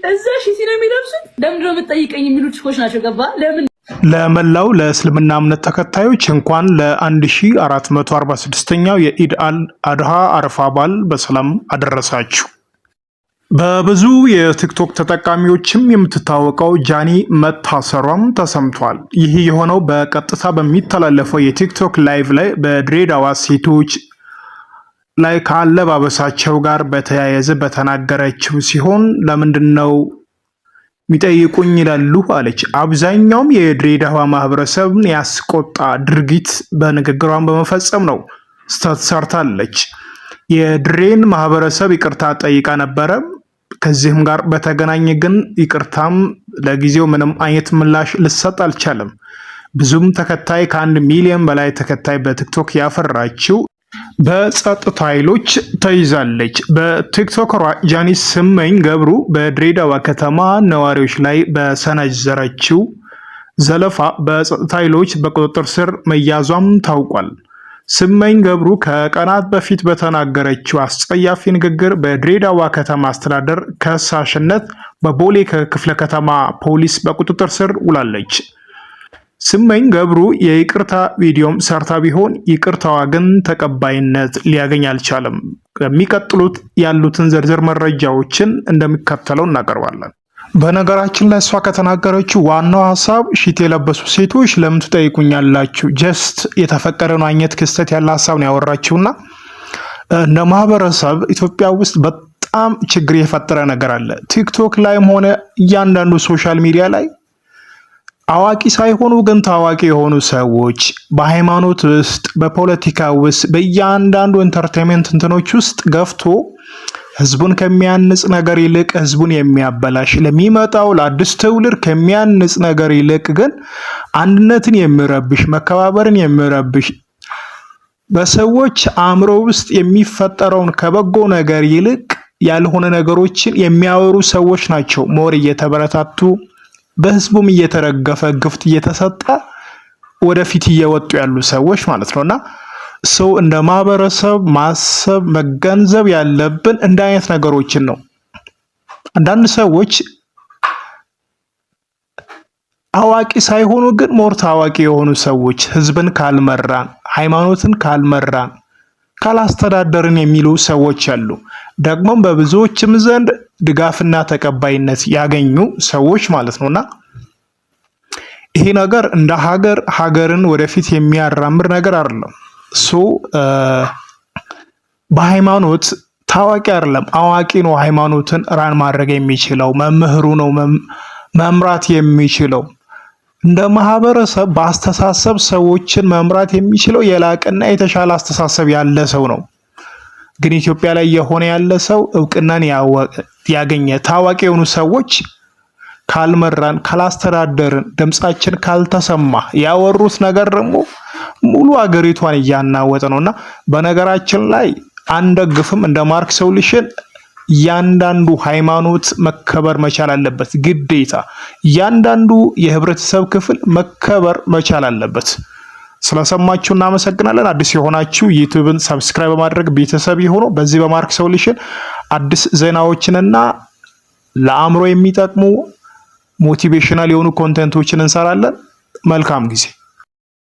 እዛ ሺቲ ነው የሚለብሱት። ለምን ነው የምትጠይቀኝ የሚሉ ችኮች ናቸው። ገባ ለምን ለመላው ለእስልምና እምነት ተከታዮች እንኳን ለ1446ኛው የኢድ አል አድሃ አረፋ በዓል በሰላም አደረሳችሁ። በብዙ የቲክቶክ ተጠቃሚዎችም የምትታወቀው ጃኒ መታሰሯም ተሰምቷል። ይህ የሆነው በቀጥታ በሚተላለፈው የቲክቶክ ላይቭ ላይ በድሬዳዋ ሴቶች ላይ ከአለባበሳቸው ጋር በተያያዘ በተናገረችው ሲሆን ለምንድነው ሚጠይቁኝ ይላሉ አለች። አብዛኛውም የድሬዳዋ ማህበረሰብን ያስቆጣ ድርጊት በንግግሯን በመፈጸም ነው ሰርታለች። የድሬን ማህበረሰብ ይቅርታ ጠይቃ ነበረ። ከዚህም ጋር በተገናኘ ግን ይቅርታም ለጊዜው ምንም አይነት ምላሽ ልሰጥ አልቻለም። ብዙም ተከታይ ከ1 ሚሊዮን በላይ ተከታይ በቲክቶክ ያፈራችው በጸጥታ ኃይሎች ተይዛለች። በቲክቶከሯ ጃኒ ስመኝ ገብሩ በድሬዳዋ ከተማ ነዋሪዎች ላይ በሰነዘረችው ዘለፋ በጸጥታ ኃይሎች በቁጥጥር ስር መያዟም ታውቋል። ስመኝ ገብሩ ከቀናት በፊት በተናገረችው አስጸያፊ ንግግር በድሬዳዋ ከተማ አስተዳደር ከሳሽነት በቦሌ ክፍለ ከተማ ፖሊስ በቁጥጥር ስር ውላለች። ስመኝ ገብሩ የይቅርታ ቪዲዮም ሰርታ ቢሆን ይቅርታዋ ግን ተቀባይነት ሊያገኝ አልቻለም። የሚቀጥሉት ያሉትን ዝርዝር መረጃዎችን እንደሚከተለው እናቀርባለን። በነገራችን ላይ እሷ ከተናገረችው ዋናው ሀሳብ ሺት የለበሱ ሴቶች ለምን ትጠይቁኛላችሁ ጀስት የተፈቀደ ነው አይነት ክስተት ያለ ሀሳብ ነው ያወራችውና እንደ ማህበረሰብ ኢትዮጵያ ውስጥ በጣም ችግር የፈጠረ ነገር አለ። ቲክቶክ ላይም ሆነ እያንዳንዱ ሶሻል ሚዲያ ላይ አዋቂ ሳይሆኑ ግን ታዋቂ የሆኑ ሰዎች በሃይማኖት ውስጥ በፖለቲካ ውስጥ በእያንዳንዱ ኢንተርቴይንመንት እንትኖች ውስጥ ገፍቶ ህዝቡን ከሚያንጽ ነገር ይልቅ ህዝቡን የሚያበላሽ ለሚመጣው ለአዲስ ትውልድ ከሚያንጽ ነገር ይልቅ ግን አንድነትን የሚረብሽ መከባበርን የሚረብሽ በሰዎች አእምሮ ውስጥ የሚፈጠረውን ከበጎ ነገር ይልቅ ያልሆነ ነገሮችን የሚያወሩ ሰዎች ናቸው ሞር እየተበረታቱ በህዝቡም እየተረገፈ ግፍት እየተሰጠ ወደፊት እየወጡ ያሉ ሰዎች ማለት ነውና ሰው እንደ ማህበረሰብ ማሰብ መገንዘብ ያለብን እንደ አይነት ነገሮችን ነው። አንዳንድ ሰዎች አዋቂ ሳይሆኑ ግን ሞር ታዋቂ የሆኑ ሰዎች ህዝብን ካልመራን ሃይማኖትን ካልመራን ካላስተዳደርን የሚሉ ሰዎች አሉ። ደግሞም በብዙዎችም ዘንድ ድጋፍና ተቀባይነት ያገኙ ሰዎች ማለት ነውና ይሄ ነገር እንደ ሀገርን ወደፊት የሚያራምድ ነገር አይደለም። በሃይማኖት ታዋቂ አይደለም አዋቂ ነው ሃይማኖትን ራን ማድረግ የሚችለው መምህሩ ነው መምራት የሚችለው። እንደ ማህበረሰብ በአስተሳሰብ ሰዎችን መምራት የሚችለው የላቀና የተሻለ አስተሳሰብ ያለ ሰው ነው። ግን ኢትዮጵያ ላይ የሆነ ያለ ሰው እውቅናን ያገኘ ታዋቂ የሆኑ ሰዎች ካልመራን ካላስተዳደርን ድምጻችን ካልተሰማ ያወሩት ነገር ደግሞ ሙሉ አገሪቷን እያናወጠ ነውና በነገራችን ላይ አንደግፍም። እንደ ማርክ ሶሉሽን ያንዳንዱ ሃይማኖት መከበር መቻል አለበት ግዴታ። ያንዳንዱ የህብረተሰብ ክፍል መከበር መቻል አለበት። ስለሰማችሁ እናመሰግናለን። አዲስ የሆናችሁ ዩቲዩብን ሰብስክራይብ በማድረግ ቤተሰብ ይሁኑ። በዚህ በማርክ ሶሉሽን አዲስ ዜናዎችንና ለአእምሮ የሚጠቅሙ ሞቲቬሽናል የሆኑ ኮንቴንቶችን እንሰራለን። መልካም ጊዜ